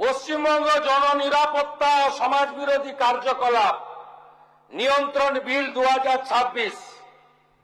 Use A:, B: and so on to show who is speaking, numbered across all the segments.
A: পশ্চিমবঙ্গ জননিরাপত্তা ও সমাজবিরোধী কার্যকলাপ नियंत्रण बिल 2026।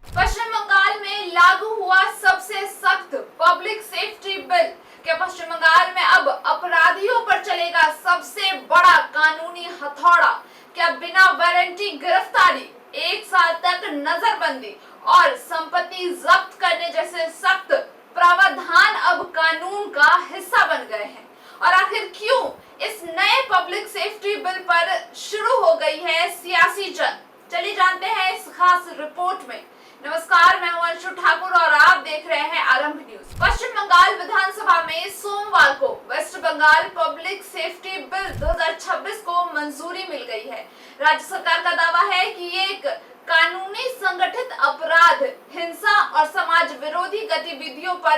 B: पश्चिम बंगाल में लागू हुआ सबसे सख्त पब्लिक सेफ्टी बिल। क्या पश्चिम बंगाल में अब अपराधियों पर चलेगा सबसे बड़ा कानूनी हथौड़ा? क्या बिना वारंटी गिरफ्तारी, 1 साल तक नजरबंदी और संपत्ति जब्त करने जैसे सख्त प्रावधान अब कानून का हिस्सा बन गए हैं? और आखिर क्यों इस नए पब्लिक सेफ्टी बिल पर शुरू हो गई है सियासी जंग? चलिए जानते हैं इस खास रिपोर्ट में। नमस्कार, मैं हूं अंशु ठाकुर और आप देख रहे हैं आरंभ न्यूज। पश्चिम बंगाल विधानसभा में सोमवार को West Bengal public safety bill 2026 को मंजूरी मिल गई है। राज्य सरकार का दावा है कि ये एक कानूनी संगठित अपराध, हिंसा और समाज विरोधी गतिविधियों पर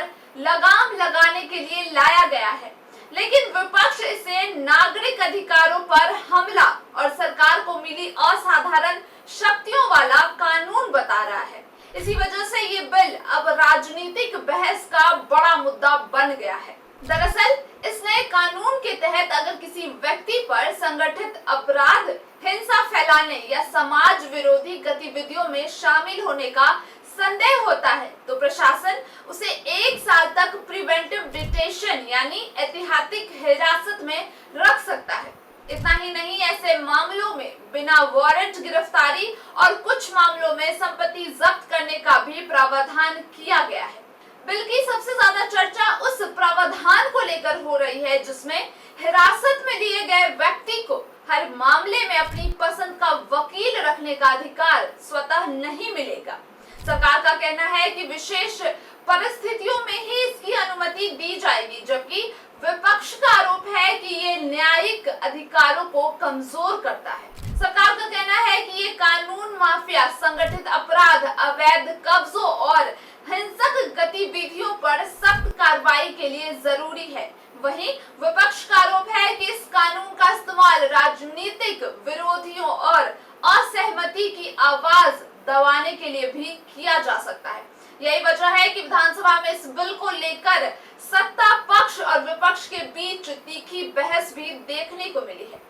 B: लगाम लगाने के लिए लाया गया है, लेकिन विपक्ष इसे नागरिक अधिकारों पर हमला और सरकार को मिली असाधारण शक्तियों वाला कानून बता रहा है। इसी वजह से ये बिल अब राजनीतिक बहस का बड़ा मुद्दा बन गया है। दरअसल इस नए कानून के तहत अगर किसी व्यक्ति पर संगठित अपराध, हिंसा फैलाने या समाज विरोधी गतिविधियों में शामिल होने का संदेह होता है तो प्रशासन उसे 1 साल तक प्रिवेंटिव डिटेंशन यानी एहतियाती हिरासत में रख सकता है। इतना ही नहीं, ऐसे मामलों में बिना वारंट गिरफ्तारी और कुछ मामलों में संपत्ति जब्त करने का भी प्रावधान किया गया है। बिल की सबसे ज्यादा चर्चा उस प्रावधान को लेकर हो रही है जिसमें हिरासत में लिए गए व्यक्ति को हर मामले में अपनी पसंद का वकील रखने का अधिकार स्वतः नहीं मिलेगा। सरकार का कहना है कि विशेष परिस्थितियों में ही इसकी अनुमति दी जाएगी, जबकि विपक्ष का आरोप है कि ये न्यायिक अधिकारों को कमजोर करता है। सरकार का कहना है कि ये कानून माफिया, संगठित अपराध, अवैध कब्जों और हिंसक गतिविधियों पर सख्त कार्रवाई के लिए जरूरी है। वहीं विपक्ष का आरोप है कि इस कानून का इस्तेमाल राजनीतिक विरोधियों और असहमति की आवाज दबाने के लिए भी किया जा सकता है। यही वजह है कि विधानसभा में इस बिल को लेकर सत्ता पक्ष और विपक्ष के बीच तीखी बहस भी देखने को मिली है।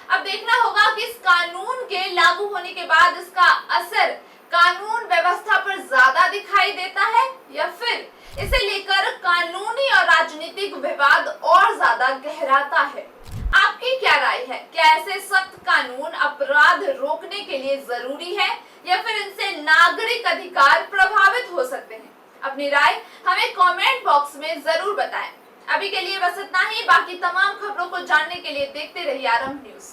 B: अब देखना होगा कि इस कानून के लागू होने के बाद इसका असर कानून व्यवस्था पर ज्यादा दिखाई देता है या फिर इसे लेकर कानूनी और राजनीतिक विवाद और ज्यादा गहराता है। आपकी क्या राय है? क्या ऐसे सख्त कानून अपराध रोकने के लिए जरूरी है या फिर इनसे नागरिक अधिकार प्रभावित हो सकते हैं? अपनी राय हमें कमेंट बॉक्स में जरूर बताएं। अभी के लिए बस इतना ही। बाकी तमाम खबरों को जानने के लिए देखते रहिए आरंभ न्यूज।